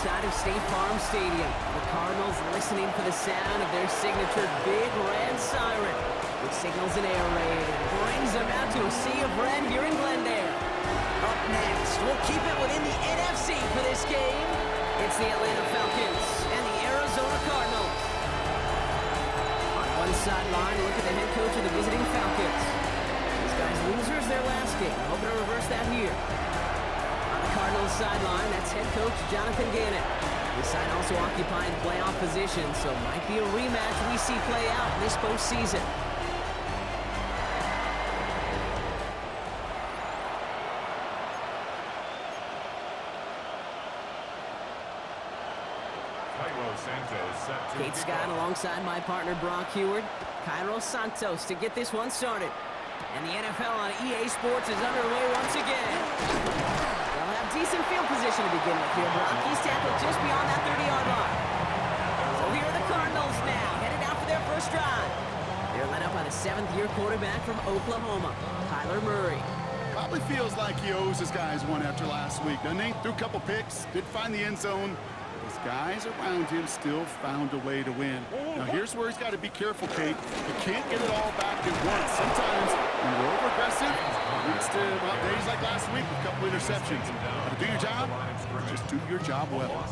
outside of State Farm Stadium. The Cardinals listening for the sound of their signature big red siren, which signals an air raid and brings them out to a sea of red here in Glendale. Up next, we'll keep it within the NFC for this game. It's the Atlanta Falcons and the Arizona Cardinals. On one sideline, look at the head coach of the visiting Falcons. These guys losers their last game, hoping to reverse that here. Cardinals sideline, that's head coach Jonathan Gannon. This side also occupying playoff position, so might be a rematch we see play out this postseason. Kate Scott alongside my partner Brock Heward. Cairo Santos to get this one started. And the NFL on EA Sports is underway once again. They'll have decent field position to begin with here. Brock, he's tackled just beyond that 30-yard line. So here are the Cardinals now, headed out for their first drive. They're led up by the seventh-year quarterback from Oklahoma, Kyler Murray. Probably feels like he owes his guys one after last week, doesn't he? Threw a couple picks, did find the end zone. His guys around him still found a way to win. Now here's where he's got to be careful, Kate. You can't get it all back at once. Sometimes when you're over-aggressive, it leads to days like last week with a couple interceptions. Got to do your job, just do your job well.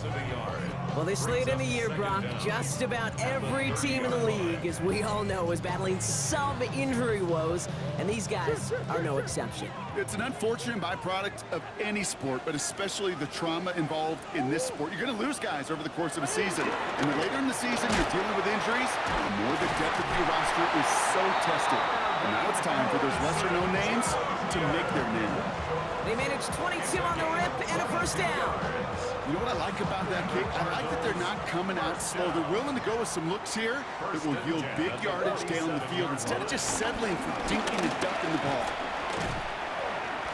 Well, this late in the year, Brock, just about every team in the league, as we all know, is battling some injury woes, and these guys are no exception. It's an unfortunate byproduct of any sport, but especially the trauma involved in this sport. You're going to lose guys over the course of a season, and the later in the season you're dealing with injuries, the more the depth of your roster is so tested. And now it's time for those lesser-known names to make their name. They managed 22 on the rip and a first down. You know what I like about that, Kate? I like that they're not coming out slow. They're willing to go with some looks here that will yield big yardage down the field instead of just settling for dinking and ducking the ball.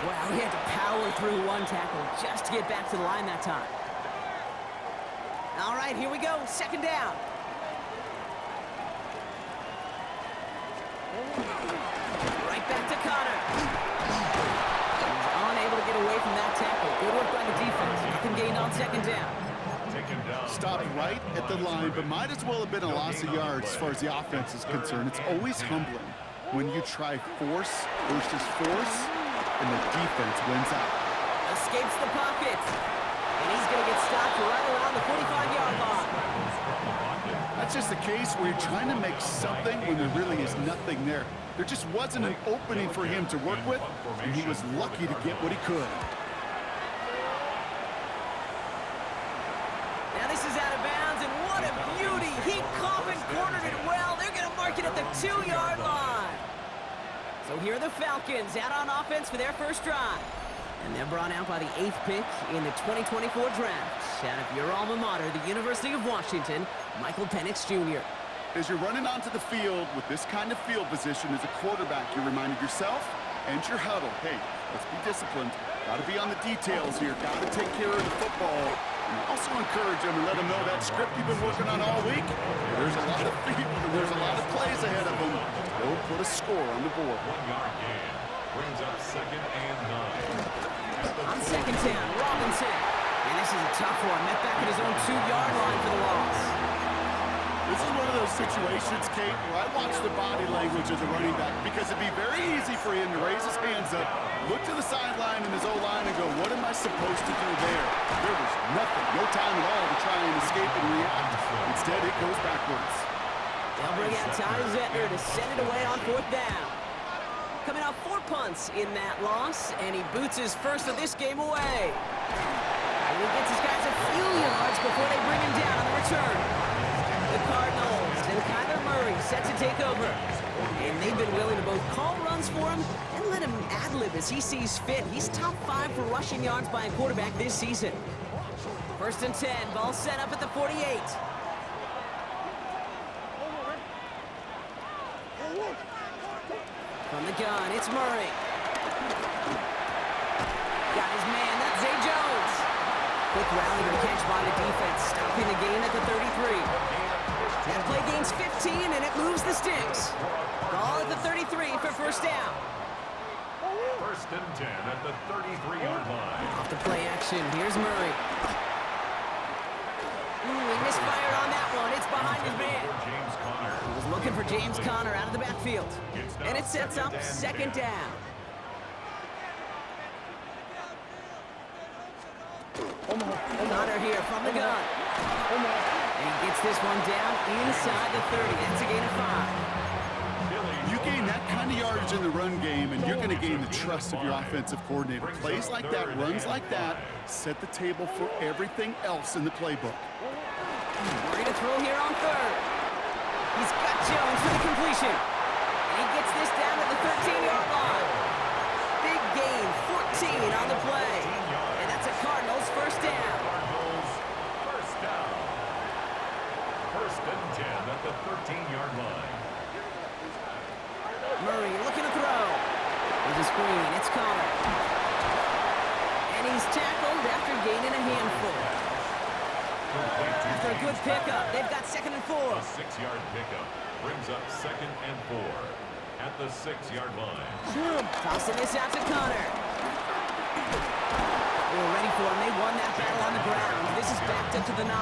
Wow, he had to power through one tackle just to get back to the line that time. All right, here we go. Second down. Right back to Connor. He's unable to get away from that tackle. Good work by the defense. Nothing gained on second down. Stopped right at the line, but might as well have been a loss of yards as far as the offense is concerned. It's always humbling when you try force versus force, and the defense wins out. Escapes the pocket. And he's going to get stopped right around the 45-yard line. That's just the case where you're trying to make something when there really is nothing there. There just wasn't an opening for him to work with, and he was lucky to get what he could. Now this is out of bounds, and what a beauty. He coffin cornered it well. They're going to mark it at the 2-yard line. So here are the Falcons out on offense for their first drive. And they're brought out by the 8th pick in the 2024 draft. Out of your alma mater, the University of Washington, Michael Penix Jr. As you're running onto the field with this kind of field position as a quarterback, you're reminding yourself and your huddle, hey, let's be disciplined. Got to be on the details here. Got to take care of the football. And also encourage them and let them know that script you've been working on all week, there's a lot of people and there's a lot of plays ahead of them. Go put a score on the board. 1-yard gain brings up 2nd and 9. On second down, Robinson. And this is a tough one. Met back at his own 2-yard line for the loss. This is one of those situations, Kate, where I watch the body language of the running back because it'd be very easy for him to raise his hands up, look to the sideline in his O-line and go, what am I supposed to do there? There was nothing, no time at all to try and escape and react. Instead, it goes backwards. They'll bring out Ty Zettner to send it away on 4th down. Coming out 4 punts in that loss, and he boots his first of this game away. And he gets his guys a few yards before they bring him down on the return. The Cardinals and Kyler Murray set to take over. And they've been willing to both call runs for him and let him ad-lib as he sees fit. He's top 5 for rushing yards by a quarterback this season. 1st and 10, ball set up at the 48. From the gun, it's Murray. Got his man, that's Zay Jones. Quick rally to catch by the defense, stopping the gain at the 33. That play gains 15, and it moves the sticks. Ball at the 33 for first down. 1st and 10 at the 33-yard line. Off the play action, here's Murray. the backfield. And it sets up second down. Connor here from the gun. And he gets this one down inside the 30. That's a gain of 5. You gain that kind of yardage in the run game, and you're going to gain the trust of your offensive coordinator. Plays like that, runs like that, set the table for everything else in the playbook. Ready to throw here on third. He's got Jones for the completion. And he gets this down to the 13-yard line. Big gain, 14 on the play. And that's a Cardinals first down. First and 10 at the 13-yard line. Murray looking to throw. There's a screen. It's Connor. And he's tackled after gaining a handful. After a good pickup, they've got 2nd and 4. A 6-yard pickup brings up 2nd and 4 at the 6-yard line. Tossing this out to Connor. They were ready for him. They won that battle on the ground. This is backed up to the 9.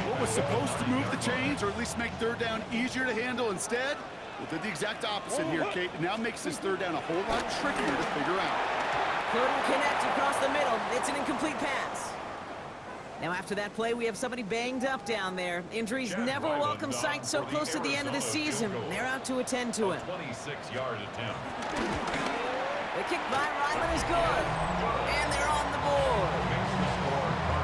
What was supposed to move the chains, or at least make third down easier to handle instead? Well, did the exact opposite here, Kate. It now makes this third down a whole lot trickier to figure out. Couldn't connect across the middle. It's an incomplete pass. Now after that play, we have somebody banged up down there. Injuries never a welcome sight so close to the end of the season. They're out to attend to him. 26-yard attempt. The kick by Ryman is good. And they're on the board.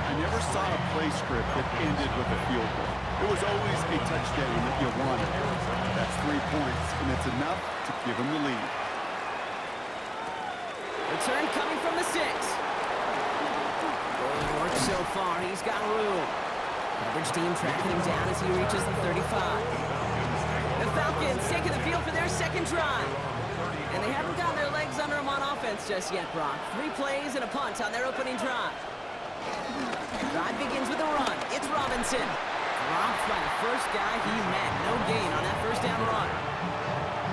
I never saw a play script that ended with a field goal. It was always a touchdown that you wanted. That's 3 points, and it's enough to give them the lead. Return coming from the 6. Good work so far. He's got room. Coverage team tracking him down as he reaches the 35. The Falcons taking the field for their second drive. And they haven't gotten their legs under him on offense just yet, Brock. 3 plays and a punt on their opening drive. Drive begins with a run. It's Robinson. Dropped by the first guy he met. No gain on that first down run.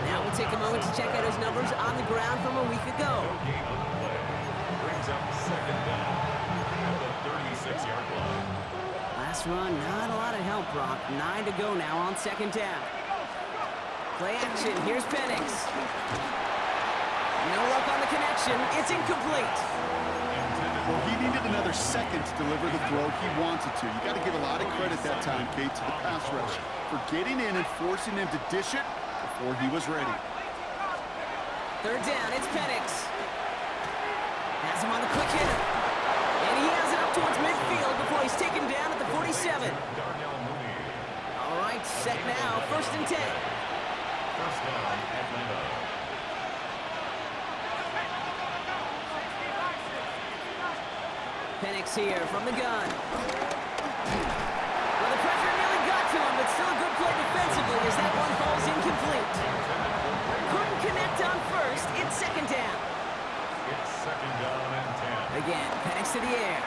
Now we'll take a moment to check out his numbers on the ground from a week ago. No gain on the play. Brings up 2nd down at the 36-yard line. Last run, not a lot of help, Brock. 9 to go now on 2nd down. Play action. Here's Penix. No luck on the connection. It's incomplete. Well, he needed another second to deliver the throw he wanted to. You got to give a lot of credit that time, Kate, to the pass rush for getting in and forcing him to dish it before he was ready. 3rd down, it's Penix. Has him on the quick hitter. And he has it up towards midfield before he's taken down at the 47. All right, set now, 1st and 10. First down, Atlanta. Penix here from the gun. Well, the pressure nearly got to him, but still a good play defensively as that one falls incomplete. Couldn't connect on 1st. It's 2nd down. It's 2nd down and 10. Again, Penix to the air.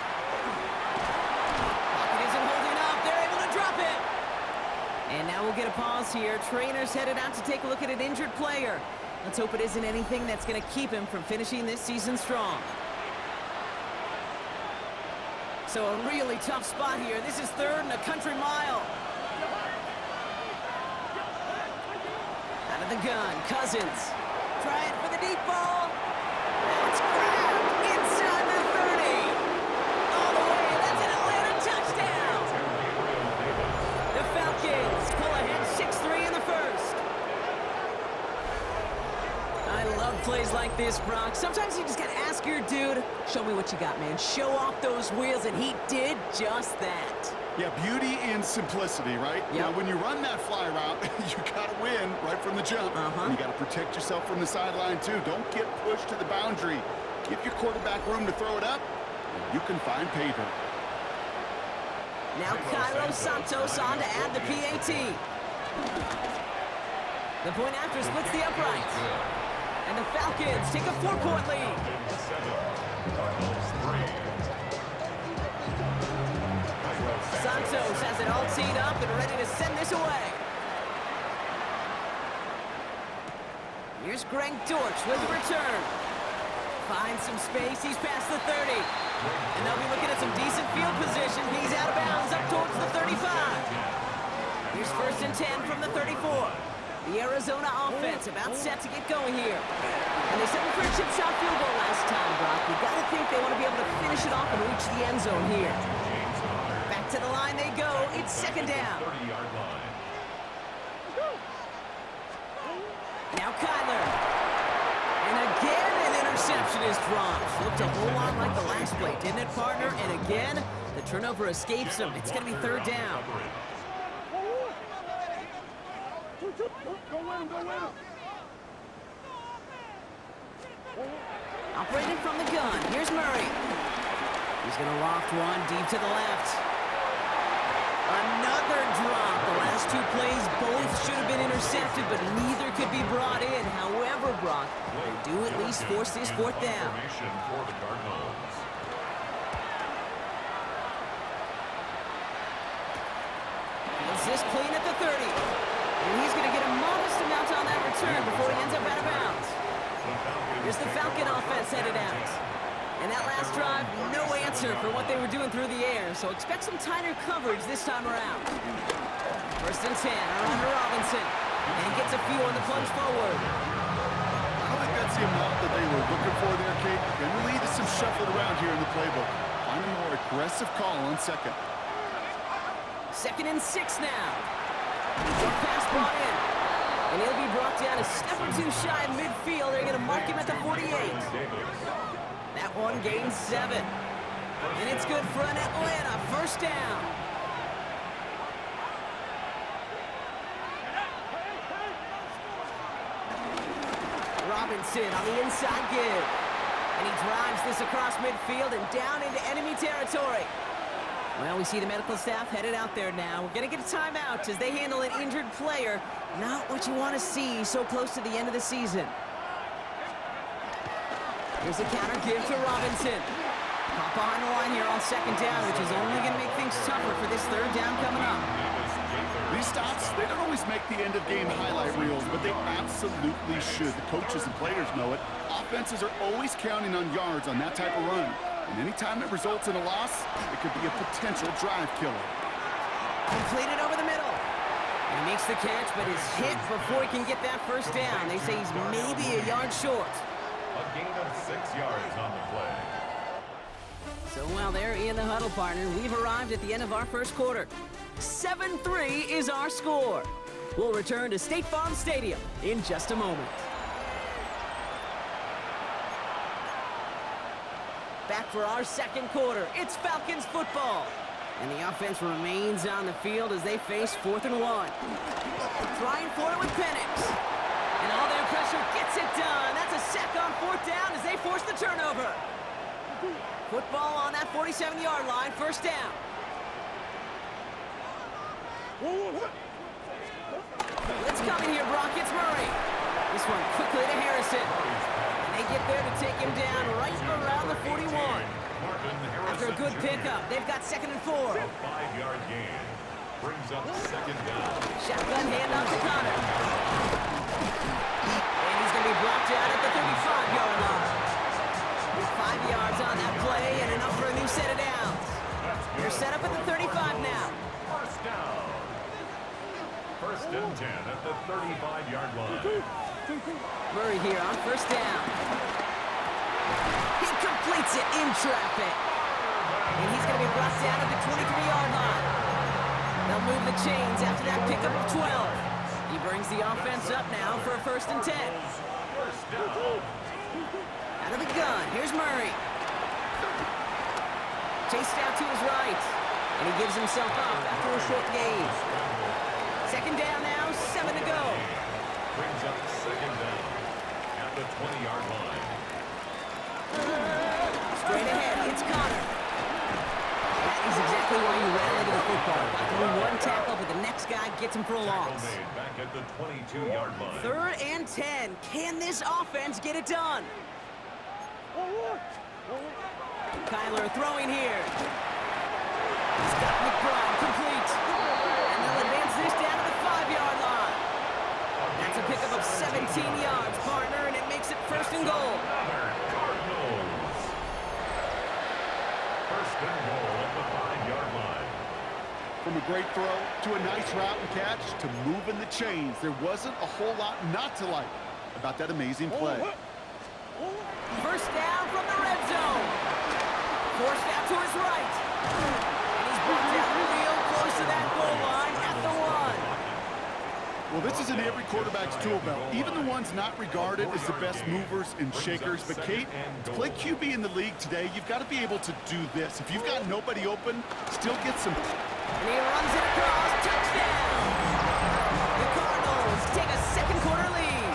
Pocket isn't holding up. They're able to drop it. And now we'll get a pause here. Trainer's headed out to take a look at an injured player. Let's hope it isn't anything that's going to keep him from finishing this season strong. So a really tough spot here. This is 3rd and a country mile. Out of the gun, Cousins. Try it for the deep ball. Now it's grabbed inside the 30. All the way, that's an Atlanta touchdown. The Falcons pull ahead 6-3 in the 1st. I love plays like this, Brock. Sometimes you just gotta ask your dude, show me what you got, man. Show off those wheels, and he did just that. Yeah, beauty in simplicity, right? Yep. Now, when you run that fly route, you gotta win right from the jump. And you gotta protect yourself from the sideline, too. Don't get pushed to the boundary. Give your quarterback room to throw it up, and you can find pay dirt. Now Cairo Santos on to add the PAT. The point after splits the uprights. And the Falcons take a 4-point lead. Santos has it all teed up and ready to send this away. Here's Greg Dortch with the return. Finds some space. He's past the 30. And they'll be looking at some decent field position. He's out of bounds up towards the 35. Here's 1st and 10 from the 34. The Arizona offense about set to get going here. And they settled for a chip shot field goal last time, Brock. You got to think they want to be able to finish it off and reach the end zone here. Back to the line they go. It's second down. 30-yard line. Now Kyler. And again, an interception is dropped. Looked a whole lot like the last play, didn't it, partner? And again, the turnover escapes him. It's going to be third down. Operating from the gun. Here's Murray. He's going to loft one deep to the left. Another drop. The last two plays both should have been intercepted, but neither could be brought in. However, Brock, they do at least force this fourth down. For the Cardinals. Feels this clean at the 30. And he's going to get a modest amount on that return before he ends up out of bounds. Here's the Falcon offense headed out. And that last drive, no answer for what they were doing through the air, so expect some tighter coverage this time around. First and 10, around to Robinson. And he gets a few on the plunge forward. I don't think that's the amount that they were looking for there, Kate. They really needed some shuffled around here in the playbook. Find a more aggressive call on second. Second and 6 now. Short pass brought in. And he'll be brought down a step or two shy in midfield. They're going to mark him at the 48. That one gains 7. And it's good for an Atlanta first down. Robinson on the inside give. And he drives this across midfield and down into enemy territory. Well, we see the medical staff headed out there now. We're going to get a timeout as they handle an injured player. Not what you want to see so close to the end of the season. Here's a counter give to Robinson. Pop behind the line here on second down, which is only going to make things tougher for this third down coming up. These stops, they don't always make the end-of-game highlight reels, but they absolutely should. The coaches and players know it. Offenses are always counting on yards on that type of run. And anytime it results in a loss, it could be a potential drive killer. Completed over the middle. He makes the catch, but is hit before he can get that first down. They say he's maybe a yard short. A gain of 6 yards on the play. So while they're in the huddle, partner, we've arrived at the end of our first quarter. 7-3 is our score. We'll return to State Farm Stadium in just a moment. Back for our second quarter. It's Falcons football. And the offense remains on the field as they face 4th and 1. Trying for it with Penix. And all their pressure gets it done. That's a sack on 4th down as they force the turnover. Football on that 47-yard line, first down. Let's come in here, Brock. It's Murray. This one quickly to Harrison. And they get there to take him down right around the 41. After a good pickup, they've got 2nd and 4. A 5-yard gain brings up second down. Shotgun handoff to Connor. And he's going to be brought down at the 35-yard line. 5 yards on that play and enough for a new set of downs. They're set up at the 35 now. First down. First and 10 at the 35-yard line. Murray here on first down. He completes it in traffic. And he's going to be brought down at the 23-yard line. They'll move the chains after that pickup of 12. He brings the offense up now for a first and 10. First down. Out of the gun, here's Murray. Chased out to his right. And he gives himself up after a short gain. Second down now, 7 to go. Brings up second down at the 20-yard line. Straight ahead, it's Connor. That is exactly why you rally to the football. Got through one tackle, but the next guy gets him for a Tackle loss. made back at the 22-yard line. 3rd and 10. Can this offense get it done? Kyler throwing here. He's got McBride complete. And they'll advance this down to the 5-yard line. That's a pickup of 17 yards, partner, and it makes it first and goal. Cardinals. First and goal at the 5-yard line. From a great throw to a nice route and catch to moving the chains, there wasn't a whole lot not to like about that amazing play. First down from the red zone. Forced out to his right. And he's brought down real close to that goal line at the 1. Well, this is in every quarterback's tool belt, even the ones not regarded as the best movers and shakers. But, Kate, to play QB in the league today, you've got to be able to do this. If you've got nobody open, still get some... And he runs it across. Touchdown! The Cardinals take a second quarter lead.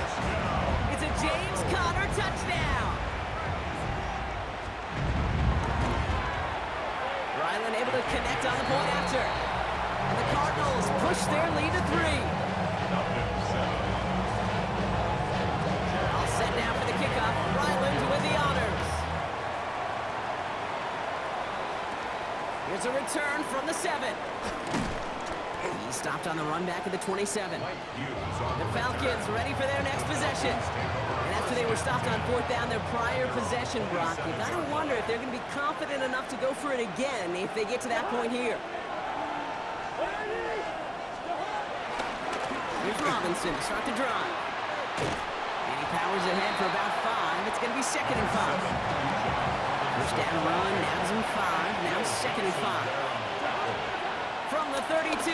It's a James Conner touchdown. Ryland able to connect on the point after. And the Cardinals push their lead to 3. All set now for the kickoff. Ryland with the honors. Here's a return from the 7. He stopped on the run back at the 27. The Falcons ready for their next possession. And after they were stopped on 4th down, their prior possession, Brock, you gotta wonder if they're gonna be confident enough to go for it again if they get to that point here. Here's Robinson to start the drive. And he powers ahead for about 5. It's going to be 2nd and 5. First down run, now it's in 5. Now 2nd and 5. From the 32.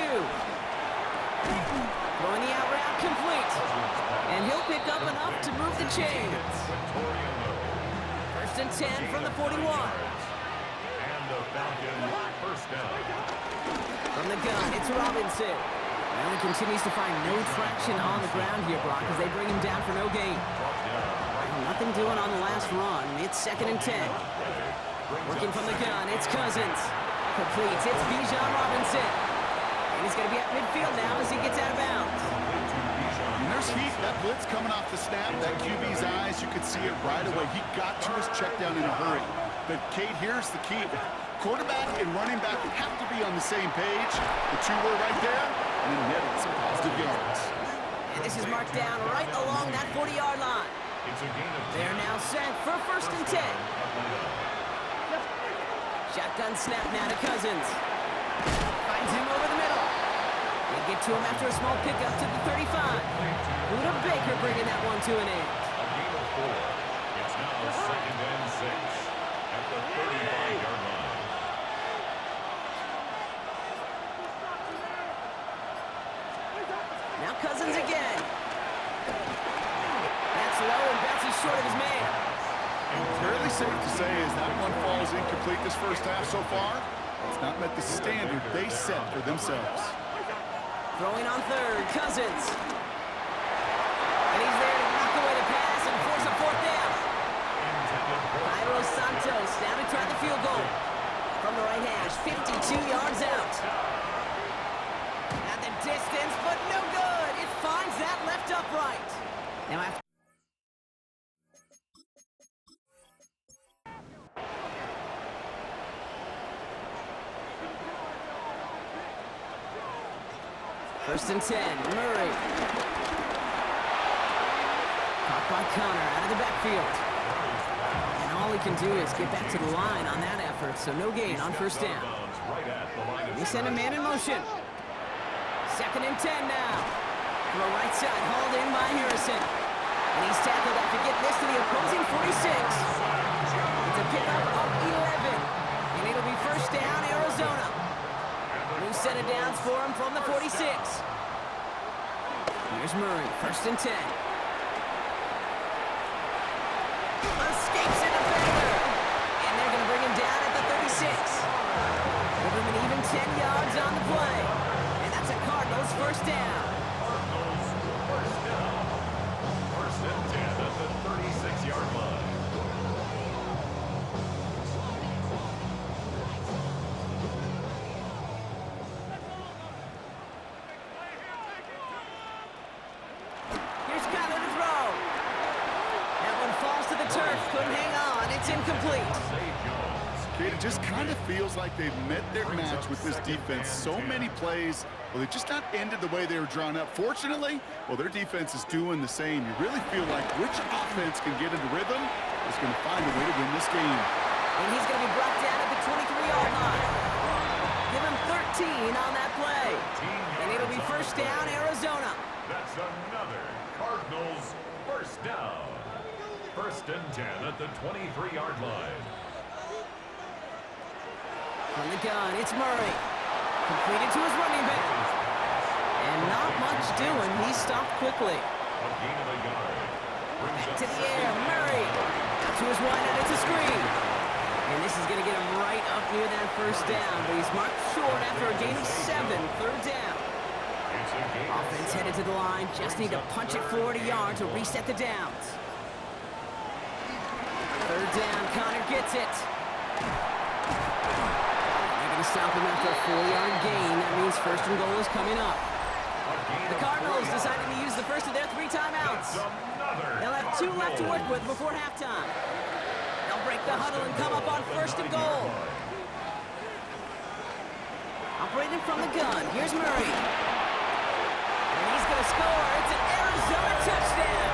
Throwing the out route complete. And he'll pick up enough to move the chains. First and 10 from the 41. And the Falcons first down. From the gun, it's Robinson. Well, he continues to find no traction on the ground here, Brock, as they bring him down for no gain. Well, nothing doing on the last run. It's 2nd and 10. Working from the gun, it's Cousins. Completes, it's Bijan Robinson. And he's going to be at midfield now as he gets out of bounds. And there's heat. That blitz coming off the snap. That QB's eyes, you could see it right away. He got to his check down in a hurry. But, Kate, here's the key. Quarterback and running back have to be on the same page. The two were right there, and then netted some positive yards. And this is marked down right along that 40-yard line. They're now set for 1st and 10. Shotgun snap now to Cousins. Finds him over the middle. They get to him after a small pickup to the 35. Buda Baker bringing that one to an end. A gain of 4. It's now 2nd and 6 at the 35-yard line. Now Cousins again. That's low and bounces short of his man. Fairly safe to say as that one falls incomplete this first half so far. It's not met the standard they set for themselves. Throwing on 3rd, Cousins. And he's there to knock away the pass and force a 4th down. Jairo Santos down to try the field goal. From the right hash, 52 yards out. At the distance, but no good. It finds that left upright. Now after... First and 10, Murray. Caught by Conner out of the backfield. And all he can do is get back to the line on that effort, so no gain on 1st down. They send a man in motion. 2nd and 10 now. To the right side, hauled in by Harrison. And he's tackled after getting this to the opposing 46. It's a pickup of 11. And it'll be 1st down, Arizona. New set of downs for him from the 46. Here's Murray, 1st and 10. Escapes a defender. And they're going to bring him down at the 36. Give him an even 10 yards on the play. And that's a Cardinals 1st down. First and 10 at the 36-yard line. Here's Kyler to throw. That one falls to the turf. Couldn't hang on. It's incomplete. It just kind of feels like they've met their match with this defense. So many plays, well, they just not ended the way they were drawn up. Fortunately, well, their defense is doing the same. You really feel like which offense can get into rhythm is going to find a way to win this game. And he's going to be brought down at the 23-yard line. Give him 13. on that play. And it'll be first down, Arizona. That's another Cardinals first down. First and 10 at the 23-yard line. From the gun, it's Murray. Completed to his running back. And not much doing. He stopped quickly. A gain of a yard. Back to the air, Murray. Out to his wide end, it's a screen. And this is going to get him right up near that first down. But he's marked short after a gain of 7, third down. Offense headed to the line. Just need to punch it 40 yards to reset the downs. Third down, Connor gets it. They're going to stop him after a 4-yard gain. That means first and goal is coming up. The Cardinals deciding to use the first of their 3 timeouts. They'll have 2 left to work with before halftime. They'll break the huddle and come up on first and goal. Operating from the gun, here's Murray. And he's going to score. It's an Arizona touchdown.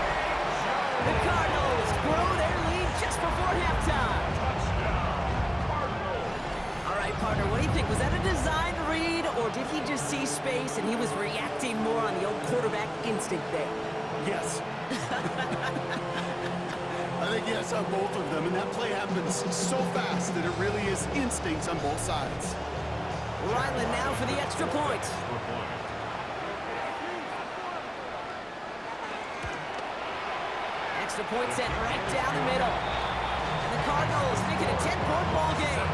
The Cardinals grow their lead just before halftime. All right, partner, what do you think? Was that a design read, or did he just see space and he was reacting more on the old quarterback instinct there? Yes. I think yes on both of them, and that play happens so fast that it really is instincts on both sides. Ryland now for the extra point. Extra point set right down the middle. And the Cardinals make it a 10-point ball game.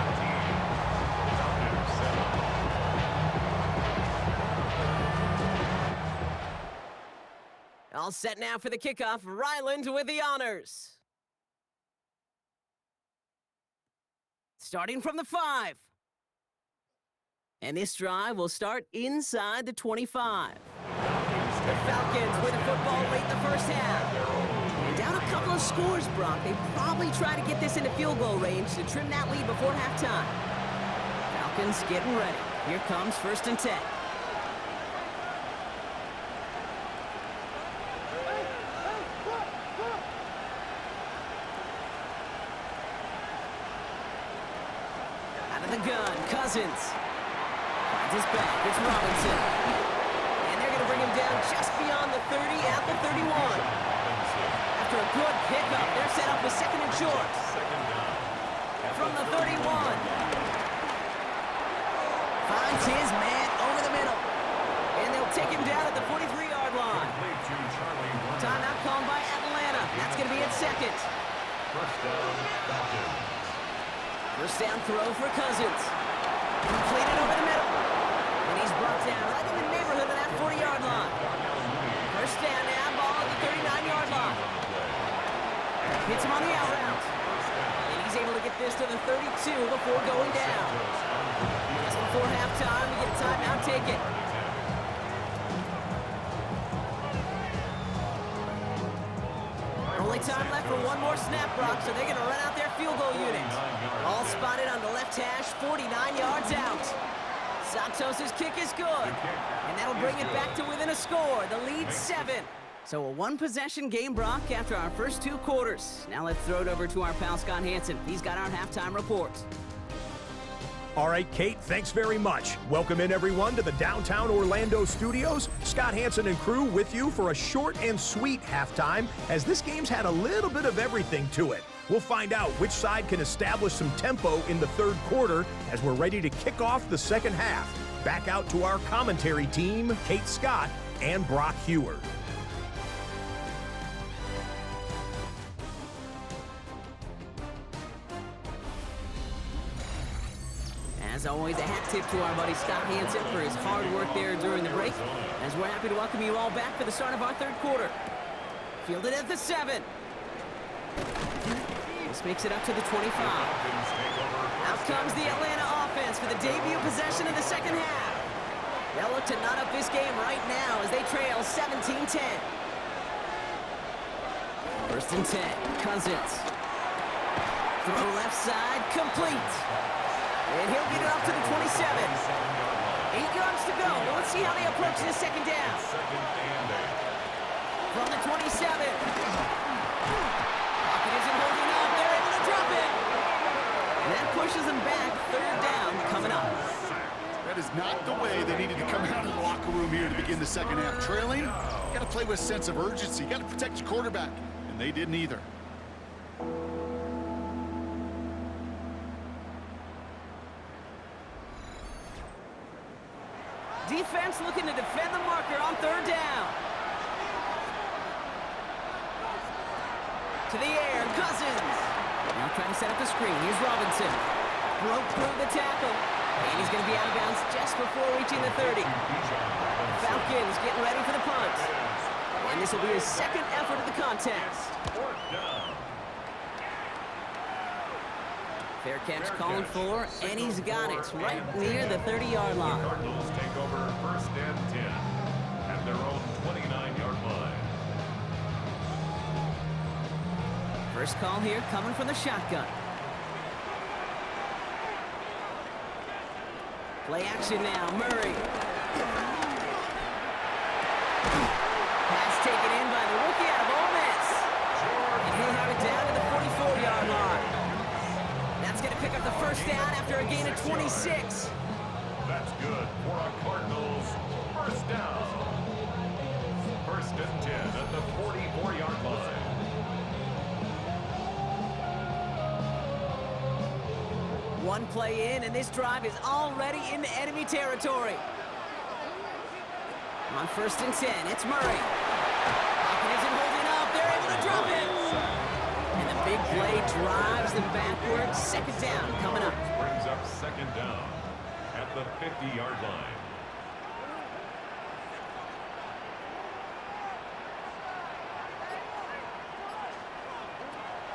All set now for the kickoff. Ryland with the honors. Starting from the 5. And this drive will start inside the 25. The Falcons with the football late in the first half. And down a couple of scores, Brock. They probably try to get this into field goal range to trim that lead before halftime. Falcons getting ready. Here comes first and 10. Out of the gun, Cousins. Finds his back, it's Robinson. And they're going to bring him down just beyond the 30 at the 31. After a good pickup, they're set up with second and short. From the 31. Finds his man over the middle. And they'll take him down at the 43-yard line. Timeout called by Atlanta. That's going to be at second. First down throw for Cousins. Completed over the middle. And he's brought down right in the neighborhood of that 40-yard line. First down now, ball at the 39-yard line. Hits him on the out route. And he's able to get this to the 32 before going down. Just before halftime, we get a timeout, take it. Only time left for one more snap, Brock, so they're going to run out their field goal unit. All spotted on the left hash, 49 yards out. Santos' kick is good, and that'll bring it back to within a score. The lead 7. So a one-possession game, Brock, after our first 2 quarters. Now let's throw it over to our pal Scott Hansen. He's got our halftime report. All right, Kate, thanks very much. Welcome in, everyone, to the downtown Orlando studios. Scott Hansen and crew with you for a short and sweet halftime, as this game's had a little bit of everything to it. We'll find out which side can establish some tempo in the third quarter as we're ready to kick off the second half. Back out to our commentary team, Kate Scott and Brock Heward. As always, a hat tip to our buddy Scott Hansen for his hard work there during the break, as we're happy to welcome you all back for the start of our third quarter. Fielded at the 7. This makes it up to the 25. Out comes the Atlanta offense for the debut possession of the second half. They'll look to knot up this game right now as they trail 17-10. First and 10, Cousins. Throw left side, complete. And he'll get it up to the 27. 8 yards to go. Let's see how they approach this second down. From the 27. Pocket isn't holding up. They're able to drop it. And that pushes them back. Third down coming up. That is not the way they needed to come out of the locker room here to begin the second half. Trailing, you got to play with a sense of urgency. You got to protect your quarterback, and they didn't either. Defense looking to defend the marker on third down. To the air, Cousins. Now trying to set up the screen. Here's Robinson. Broke through the tackle. And he's going to be out of bounds just before reaching the 30. The Falcons getting ready for the punt. And this will be his second effort of the contest. Fair catch calling for, and he's got it right near the 30-yard line. The Cardinals take over first and 10 at their own 29-yard line. First call here coming from the shotgun. Play action now, Murray. Pass taken in by the rookie out of Ole Miss. And he'll have it down to the 44-yard line. That's going to pick up the first down after a gain of 26. That's good for a Cardinals first down. First and 10 at the 44-yard line. One play in, and this drive is already into enemy territory. On first and 10, it's Murray. Falcons isn't holding up. They're able to drop it. And the big play drives them backwards. Second down coming up. Brings up second down at the 50-yard line.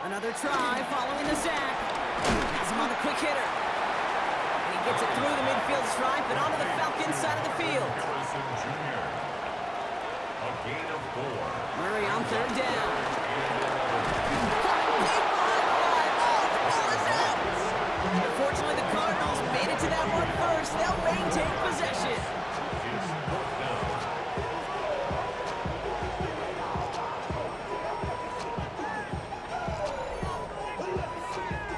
Another try following the sack. Has him on the quick hitter. And he gets it through the midfield stripe and onto the Falcons side of the field. Harrison Jr. A gain of 4. Murray on third down. Unfortunately, the Cardinals made it to that one first. They'll maintain possession. It's fourth down.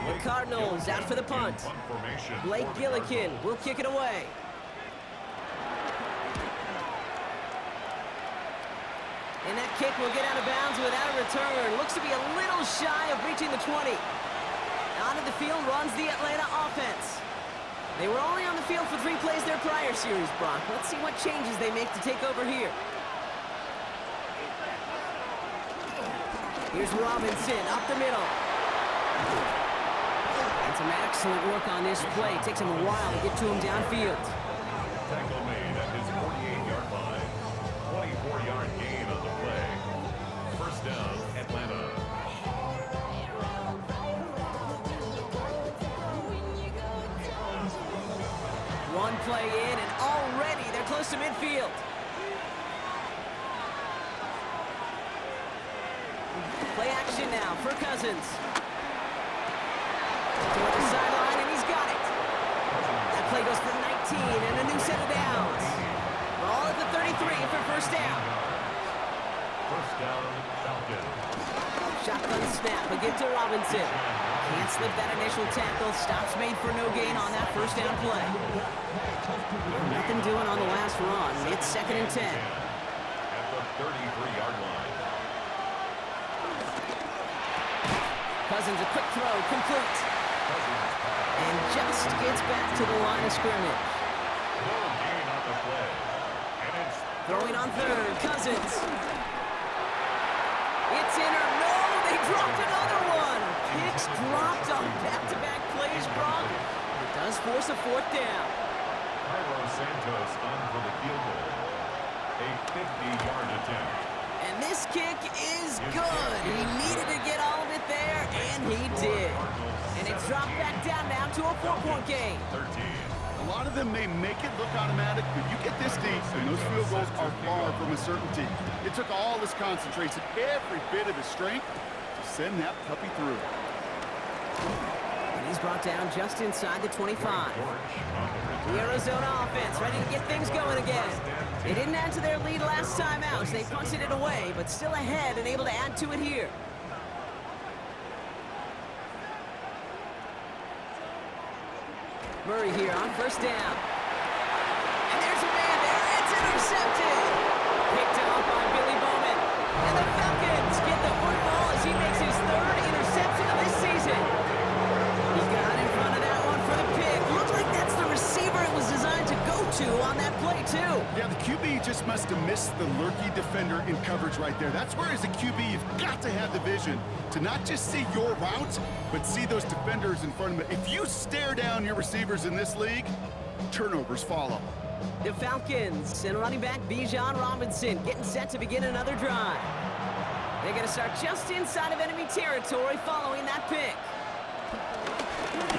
The Cardinals out for the punt. Punt formation Blake for the Gillikin Cardinals. will kick it away. And that kick will get out of bounds without a return. Looks to be a little shy of reaching the 20. Onto the field runs the Atlanta offense. They were only on the field for 3 plays their prior series, Brock. Let's see what changes they make to take over here. Here's Robinson up the middle. And some excellent work on this play. It takes him a while to get to him downfield. Tackle made at his 48-yard line. 24-yard gain on the play. First down, Atlanta. One play in, and already they're close to midfield. Play action now for Cousins. Toward the sideline, and he's got it. That play goes for 19 and a new set of downs. Ball at the 33 for first down. First down, Falcons. Shotgun snap again to Robinson. Can't slip that initial tackle. Stops made for no gain on that first down play. Nothing doing on the last run. It's second and 10. At the 33-yard line. Cousins, a quick throw, complete. And just gets back to the line of scrimmage. No gain on the play. And it's Throwing on third, Cousins. It's in or no, they dropped another one. Kicks dropped on back-to-back plays, Brock. It does force a fourth down. Carlos Santos on for the field goal. A 50-yard attempt. And this kick is good. He needed to get all of it there, and he did. And it's dropped back down now to a 4-point game. 13. A lot of them may make it look automatic, but you get this deep, and those field goals are far from a certainty. It took all his concentration, every bit of his strength, to send that puppy through. And he's brought down just inside the 25. The Arizona offense ready to get things going again. They didn't add to their lead last time out. They punted it away, but still ahead and able to add to it here. Murray here on first down. 2 on that play, too. Yeah, the QB just must have missed the lurky defender in coverage right there. That's where, as a QB, you've got to have the vision to not just see your route, but see those defenders in front of them. If you stare down your receivers in this league, turnovers follow. The Falcons and running back Bijan Robinson getting set to begin another drive. They're going to start just inside of enemy territory following that pick.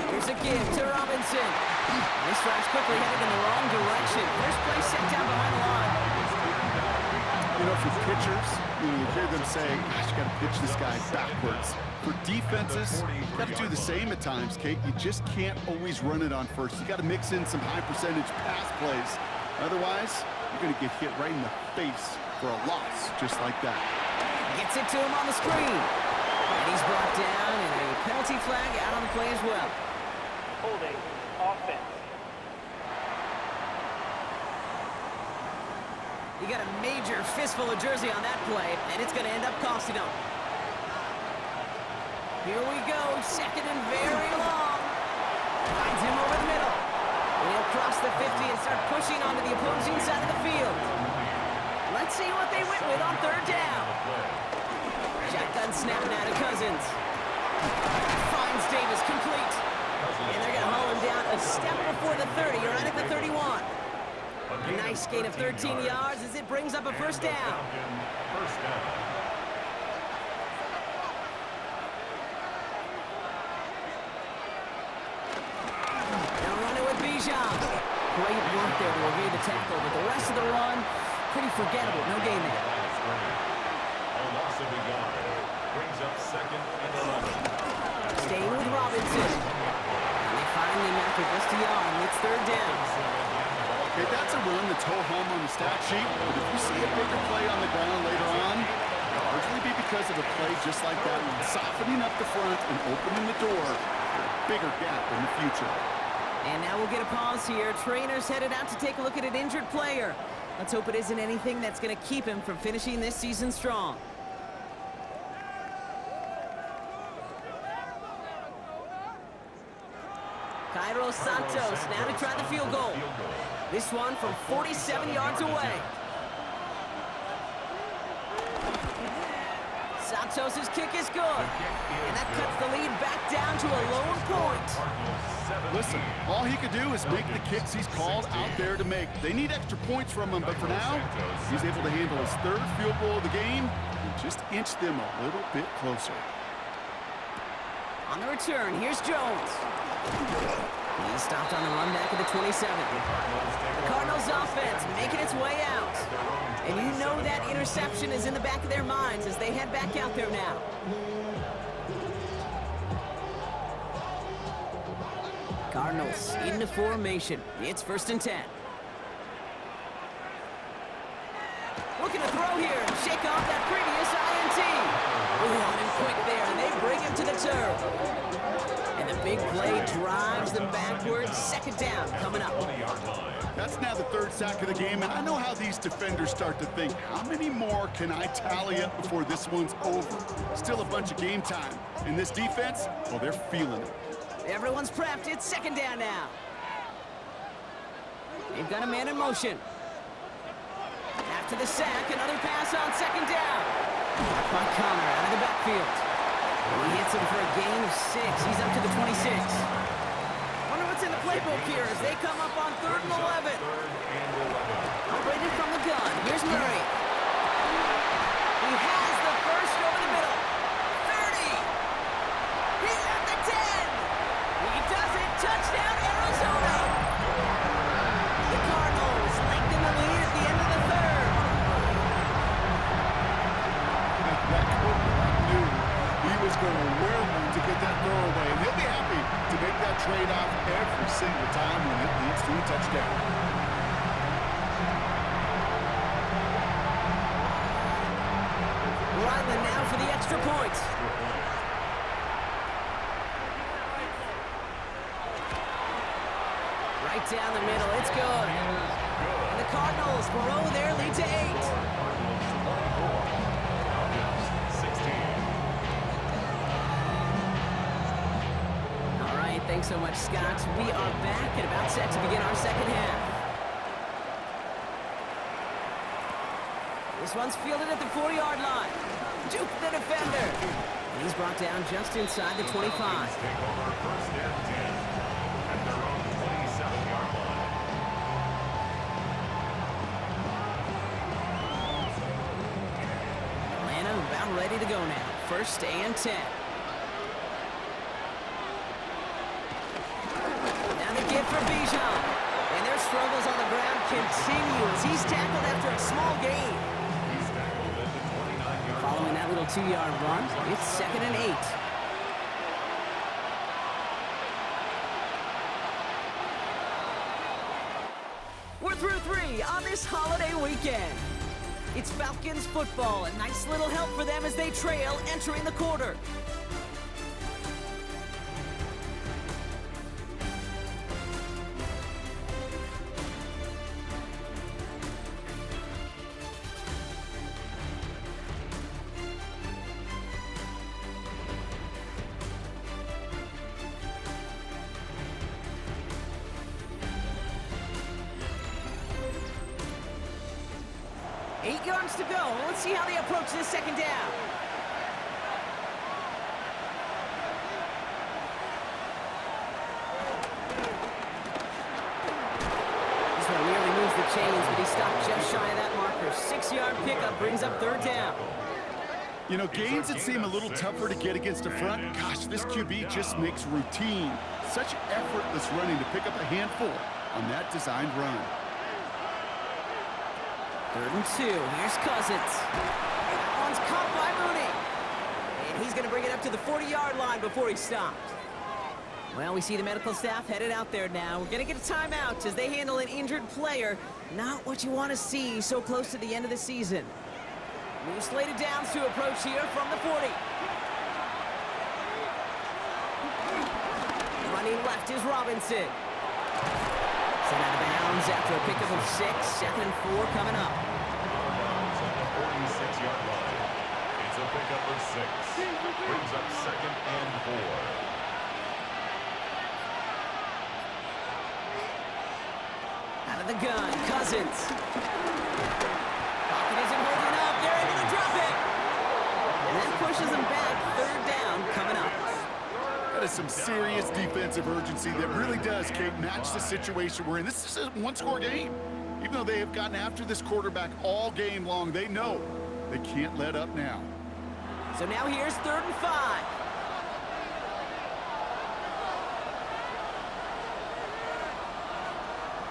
Here's a give to Robinson. This drive's quickly headed in the wrong direction. First play set down behind the line. You know, for pitchers, you hear them saying, gosh, you got to pitch this guy backwards. For defenses, you got to do the same at times, Kate. You just can't always run it on first. You got to mix in some high percentage pass plays. Otherwise, you're going to get hit right in the face for a loss just like that. Gets it to him on the screen. And he's brought down, and a penalty flag out on the play as well. Holding offense. You got a major fistful of jersey on that play, and it's going to end up costing him. Here we go, second and very long. Finds him over the middle. And he'll cross the 50 and start pushing onto the opposing side of the field. Let's see what they went with on third down. Shotgun snap now to Cousins. Finds Davis complete. And they're going to haul him down a step before the 30, or right at the 31. A nice gain of 13 yards as it brings up a first down. Now running with Bijan. Great work there to evade the tackle, but the rest of the run, pretty forgettable. No gain there. Brings up second and 11. Staying with Robinson. And they find him after just a yard, and it's third down. Okay, that's a run that's ho-hum on the stat sheet, but if you see a bigger play on the ground later on, it'll largely be because of a play just like that one, softening up the front and opening the door for a bigger gap in the future. And now we'll get a pause here. Trainer's headed out to take a look at an injured player. Let's hope it isn't anything that's going to keep him from finishing this season strong. Cairo Santos now to try the field goal. This one from 47 yards away. Santos' kick is good. And that cuts the lead back down to a lower point. Listen, all he could do is make the kicks he's called out there to make. They need extra points from him, but for now, he's able to handle his third field goal of the game and just inch them a little bit closer. On the return, here's Jones. He stopped on the run back at the 27. The Cardinals offense making its way out. And you know that interception is in the back of their minds as they head back out there now. Cardinals into formation. It's 1st and 10. Looking to throw here and shake off that previous INT. On him quick there, and they bring him to the turf. And the big play drives them backwards. 2nd down coming up. That's now the 3rd sack of the game, and I know how these defenders start to think, how many more can I tally up before this one's over? Still a bunch of game time. And this defense, well, they're feeling it. Everyone's prepped. It's 2nd down now. They've got a man in motion. After the sack, another pass on 2nd down. Blocked by Connor out of the backfield. He hits him for a gain of 6. He's up to the 26. Wonder what's in the playbook here as they come up on 3rd and 11. Operated from the gun. Here's Murray. He has the first over the middle. 30. He's at the 10. He does it. Touchdown, Arizona. The Cardinals lengthen the lead at the end of the 3rd. That quarterback knew he was going to wear one to get that throw away, and he'll be happy to make that trade-off every single time when it leads to a touchdown. Ryland now for the extra point. Right down the middle, it's good. And the Cardinals grow their lead to 8. Thanks so much, Scott. We are back and about set to begin our 2nd half. This one's fielded at the 40-yard line. Juke the defender. And he's brought down just inside the 25. Falcons take over first and 10 at their own 27-yard line. Atlanta about ready to go now. First and 10. Now the give for Bijan. And their struggles on the ground continue as he's tackled after a small gain. He's tackled at the 29-yard Following line. that little 2-yard run, it's 2nd and 8. We're through 3 on this holiday weekend. It's Falcons football, a nice little help for them as they trail entering the quarter. Eight yards to go. Let's see how they approach this second down. This one nearly moves the chains, but he stopped just shy of that marker. 6-yard pickup brings up 3rd down. You know, gains that seem a little tougher to get against a front, gosh, this QB just makes routine. Such effortless running to pick up a handful on that designed run. 3rd and 2. Here's Cousins. That one's caught by Mooney. And he's going to bring it up to the 40-yard line before he stopped. Well, we see the medical staff headed out there now. We're going to get a timeout as they handle an injured player. Not what you want to see so close to the end of the season. New slated downs to approach here from the 40. Running left is Robinson. Sent out of bounds after a pickup of 6. 2nd and 4 coming up. Out of bounds at the 46-yard line. It's a pickup of 6. Brings up 2nd and 4. Out of the gun, Cousins. Pocket isn't holding up. They're able to drop it. And that pushes them back. 3rd down coming up. That is some serious defensive urgency that really does, Kate, match the situation we're in. This is a one-score game. Even though they have gotten after this quarterback all game long, they know they can't let up now. So now here's 3rd and 5.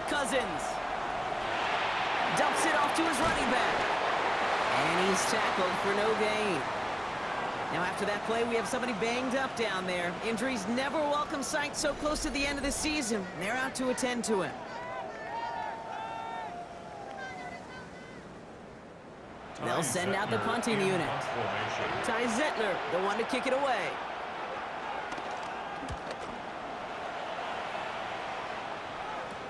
Cousins dumps it off to his running back. And he's tackled for no gain. Now after that play, we have somebody banged up down there. Injuries never a welcome sight so close to the end of the season. They're out to attend to him. They'll send out the punting unit. Ty Zettler, the one to kick it away.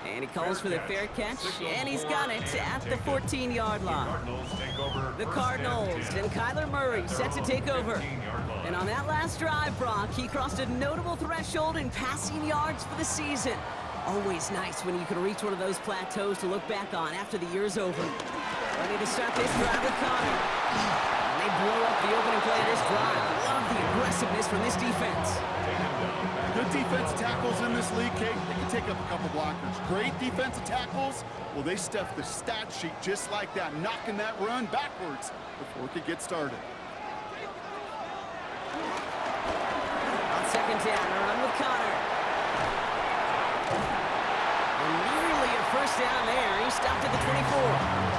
And he calls for the fair catch, and he's got it at the 14-yard line. The Cardinals and Kyler Murray set to take over. And on that last drive, Brock, he crossed a notable threshold in passing yards for the season. Always nice when you can reach one of those plateaus to look back on after the year's over. Ready to start this drive with Connor. And they blow up the opening play of this drive. Love the aggressiveness from this defense. Good defensive tackles in this league, Kate. They can take up a couple blockers. Great defensive tackles, well, they stuff the stat sheet just like that, knocking that run backwards before it could get started. On 2nd down, a run with Connor. And nearly a 1st down there. He stopped at the 24.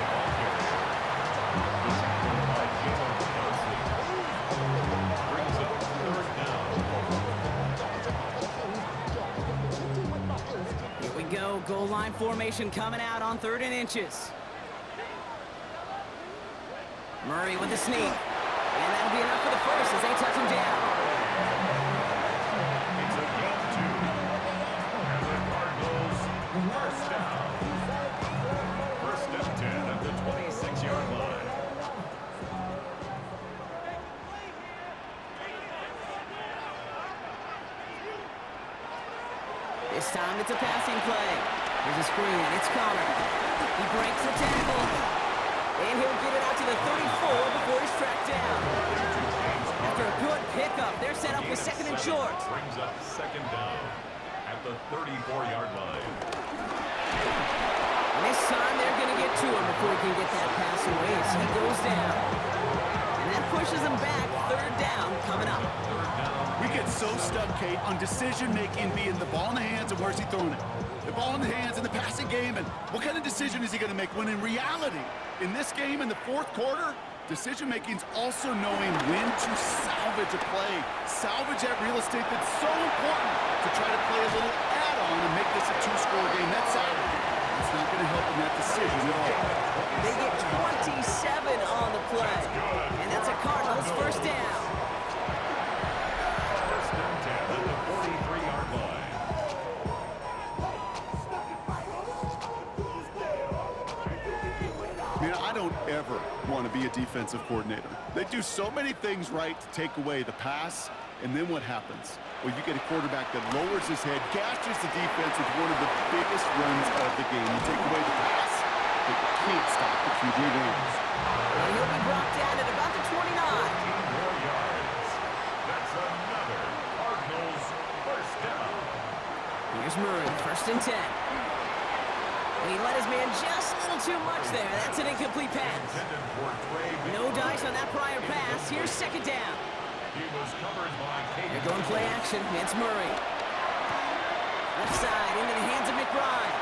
Goal line formation coming out on 3rd and inches. Murray with the sneak. And that'll be enough for the first as they touch him down. It's a game 2. And the Cardinals, first down. 1st and 10 at the 26-yard line. This time it's a passing play. Here's a screen. It's Connor. He breaks the tackle. And he'll get it out to the 34 before he's tracked down. After a good pickup, they're set up with second and short. Brings up second down at the 34-yard line. And this time they're going to get to him before he can get that pass away as he goes down. And that pushes him back. Third down coming up. We get so stuck, Kate, on decision-making being the ball in the hands and where's he throwing it. The ball in the hands in the passing game, and what kind of decision is he going to make when in reality, in this game in the fourth quarter, decision-making is also knowing when to salvage a play, salvage that real estate that's so important to try to play a little add-on and make this a two-score game. That's not going to help in that decision at all. They get 27 on the play, and that's a Cardinals first down. First and 10 at the 43-yard line. Man, I don't ever want to be a defensive coordinator. They do so many things right to take away the pass, and then what happens? Well, you get a quarterback that lowers his head, gashes the defense with one of the biggest runs of the game. You take away the pass, but you can't stop the QB runs. And he'll be brought down at about the 29. 15 more yards. That's another Cardinals first down. Here's Murray, first and 10. And he let his man just a little too much there. That's an incomplete pass. Intended for Trey. No dice on that prior pass. Here's second down. He was covered by Kate. They're going play action. It's Murray. Left side into the hands of McBride.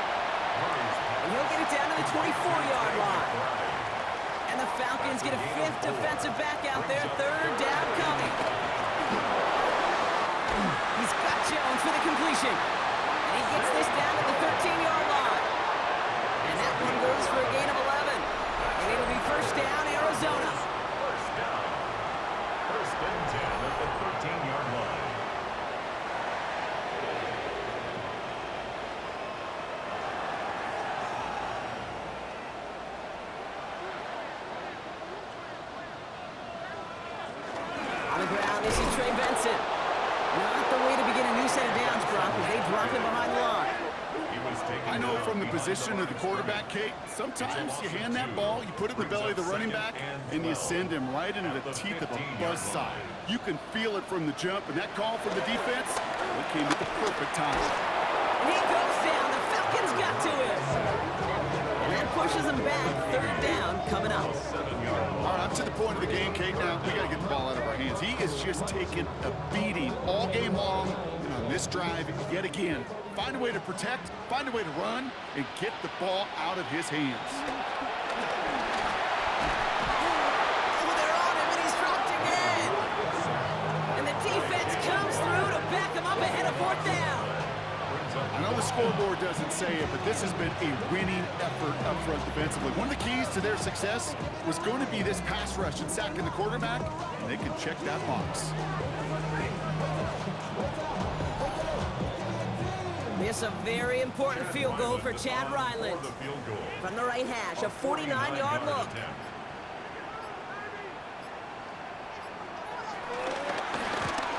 And he'll get it down to the 24-yard line. And the Falcons get a fifth defensive back out there. Third down coming. He's got Jones for the completion. And he gets this down to the 13-yard line. And that one goes for a gain of 11. And it'll be first down, Arizona. First down. First and 10 at the 13-yard line. On the ground, this is Trey Benson. Not the way to begin a new set of downs, Brock, as they drop him behind the line. He was taken I know down from the behind position the of the quarterback, Kate, sometimes you hand that ball, you put it in the belly of the running back, and you send him right into the teeth of a buzzsaw. You can feel it from the jump, and that call from the defense, it came at the perfect time. And he goes down. The Falcons got to him. And that pushes him back. Third down coming up. 7-yard line. All right, up to the point of the game, Kate. Now, we got to get the ball out of our hands. He is just taking a beating all game long. And on this drive, yet again, find a way to protect, find a way to run, and get the ball out of his hands. Oh, they're on him, and he's dropped again. And the defense comes through to back him up ahead of fourth down. I know the scoreboard doesn't say it, but this has been a winning effort up front defensively. One of the keys to their success was going to be this pass rush and sacking the quarterback, and they can check that box. This a very important field goal for Chad Ryland. The field goal. From the right hash, a 49-yard look.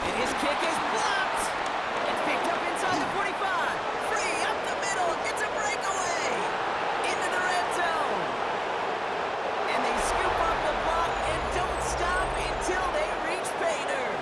And his kick is blocked. It's picked up inside the 45. Free up the middle. It's a breakaway. Into the red zone. And they scoop up the block and don't stop until they reach pay dirt.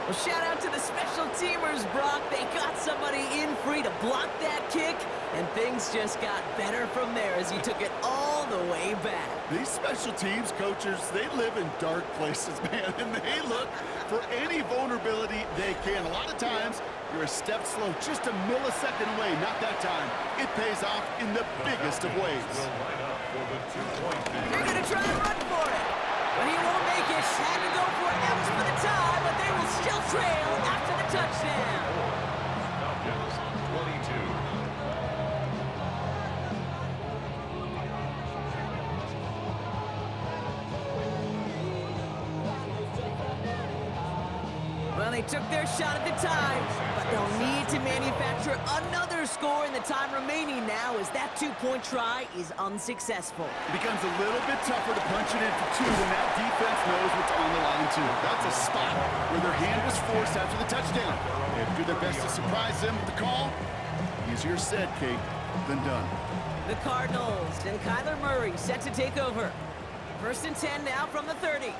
Well, shout out to the special teamers, Brock. They got somebody in free to block that kick, and things just got better from there as he took it all the way back. These special teams coaches, they live in dark places, man, and they look for any vulnerability they can. A lot of times, you're a step slow, just a millisecond away. Not that time. It pays off in the biggest of ways. Will line up for the 2-point They're going to try and run for it, but he won't make it. Had to go for it. That was for the tie, but they will still trail after the touchdown. Falcons 22. Well, they took their shot at the time, but they'll need to manufacture another score in the time remaining now as that two-point try is unsuccessful. It becomes a little bit tougher to punch it in for two when that defense knows what's on the line, too. That's a spot where their hand was forced after the touchdown. They had to do their best to surprise them with the call. Easier said, Kate, than done. The Cardinals and Kyler Murray set to take over. 1st and 10 now from the 30.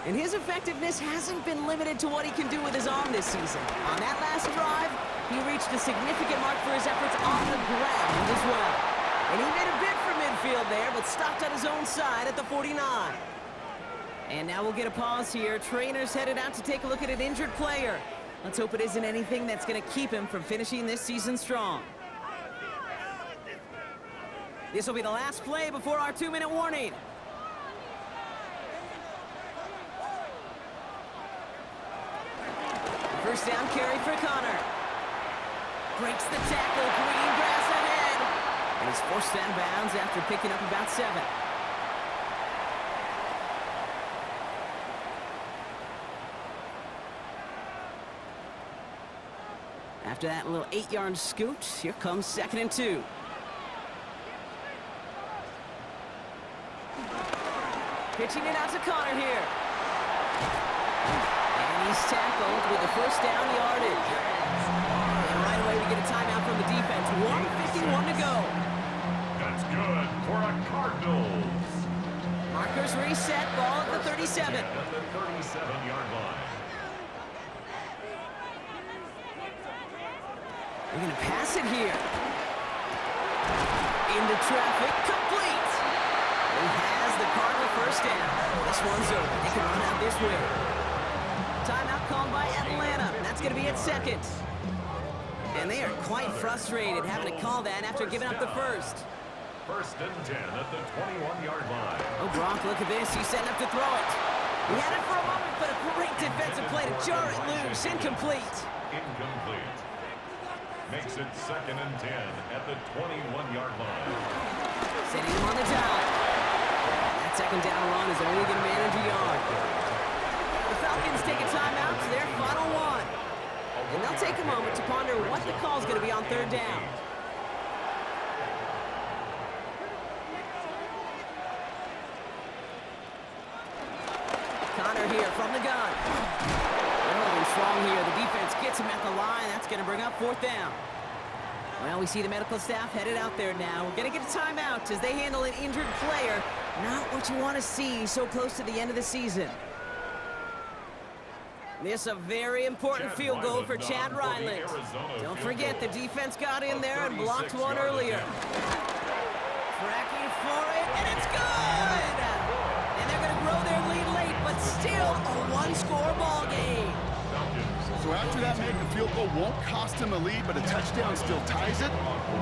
And his effectiveness hasn't been limited to what he can do with his arm this season. On that last drive, he reached a significant mark for his efforts on the ground as well. And he made a bid for midfield there, but stopped on his own side at the 49. And now we'll get a pause here. Trainers headed out to take a look at an injured player. Let's hope it isn't anything that's going to keep him from finishing this season strong. This will be the last play before our 2-minute warning. First down carry for Connor. Breaks the tackle, green grass ahead. And he's forced out of bounds after picking up about 7. After that little 8-yard scoot, here comes 2nd and 2. Pitching it out to Connor here. And he's tackled with the first down yardage. And right away we get a timeout from the defense. 1:51 to go. That's good for a Cardinals. Markers reset, ball at the 37. At the 37-yard line. They're going to pass it here. Into traffic, complete. He has the Cardinal first down. This one's over. They can run out this way. Timeout called by Atlanta. That's going to be at 2nd. And they are quite frustrated having to call that after giving up the first. 1st and 10 at the 21-yard line. Oh, Brock, look at this. He's setting up to throw it. He had it for a moment, but a great defensive play to jar it loose. Incomplete. Incomplete. Makes it 2nd and 10 at the 21-yard line. Setting him on the dial. That 2nd down run is only going to manage a yard. The Falcons take a timeout to their final one. And they'll take a moment to ponder what the call is going to be on 3rd down. Connor here from the gun. They're holding strong here. The defense gets him at the line. That's going to bring up 4th down. Well, we see the medical staff headed out there now. We're going to get a timeout as they handle an injured player. Not what you want to see so close to the end of the season. This a very important field goal for Chad Ryland. Don't forget, the defense got in there and blocked one earlier. Tracking for it, and it's good! And they're going to grow their lead late, but still a one-score ball game. So after that make, the field goal won't cost him a lead, but a touchdown still ties it.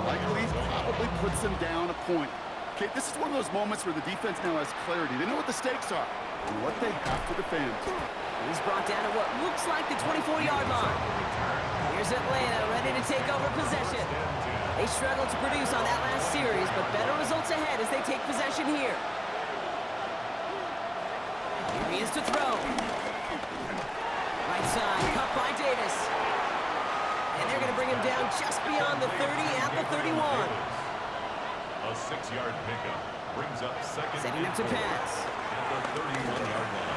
Likely probably puts them down a point. Okay, this is one of those moments where the defense now has clarity. They know what the stakes are and what they have to defend. He's brought down at what looks like the 24-yard line. Here's Atlanta ready to take over possession. They struggled to produce on that last series, but better results ahead as they take possession here. Here he is to throw. Right side, cut by Davis. And they're going to bring him down just beyond the 30 at the 31. A 6-yard pickup brings up 2nd. Setting up to pass. At the 31-yard line.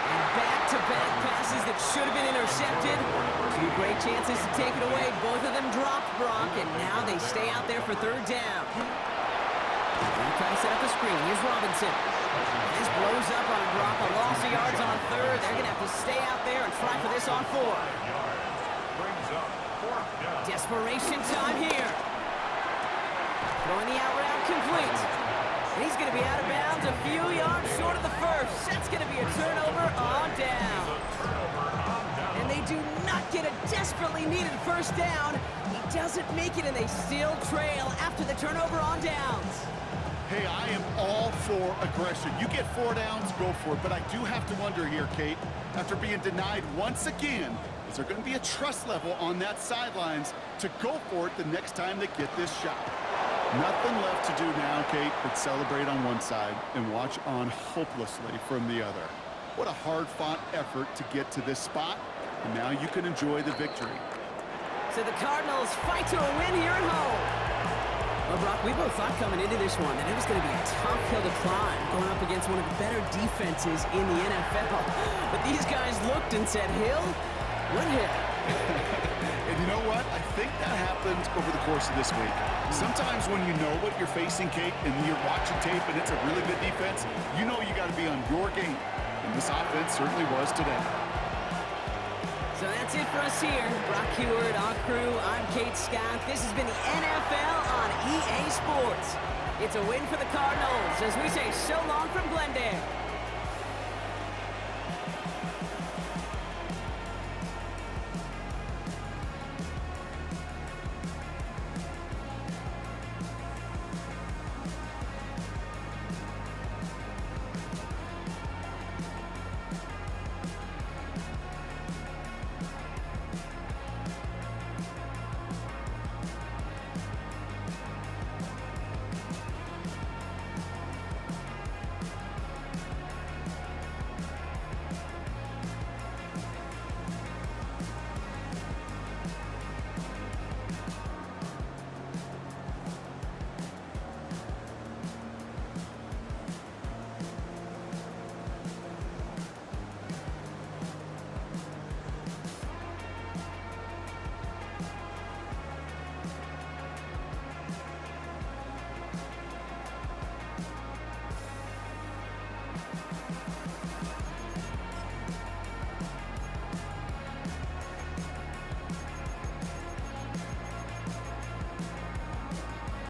And back-to-back passes that should have been intercepted. 2 great chances to take it away. Both of them dropped, Brock, and now they stay out there for 3rd down. Now trying to set up the screen. Here's Robinson. This blows up on Brock. A loss of yards on 3rd. They're going to have to stay out there and try for this on 4. Brings up 4th down. Desperation time here. Throwing the out route complete. And he's going to be out of bounds a few yards short of the first. That's going to be a turnover on down. And they do not get a desperately needed first down. He doesn't make it, and they still trail after the turnover on downs. Hey, I am all for aggression. You get 4 downs, go for it. But I do have to wonder here, Kate, after being denied once again, is there going to be a trust level on that sidelines to go for it the next time they get this shot? Nothing left to do now, Kate, but celebrate on one side and watch on hopelessly from the other. What a hard-fought effort to get to this spot, and now you can enjoy the victory. So the Cardinals fight to a win here at home. Well, Brock, we both thought coming into this one that it was going to be a tough hill to climb, going up against one of the better defenses in the NFL. But these guys looked and said, Hill? What hill? And you know what? I think that happened happened over the course of this week. Sometimes when you know what you're facing, Kate, and you're watching tape and it's a really good defense, you know you got to be on your game. And this offense certainly was today. So that's it for us here. Brock Heward, our crew, I'm Kate Scott. This has been the NFL on EA Sports. It's a win for the Cardinals as we say so long from Glendale.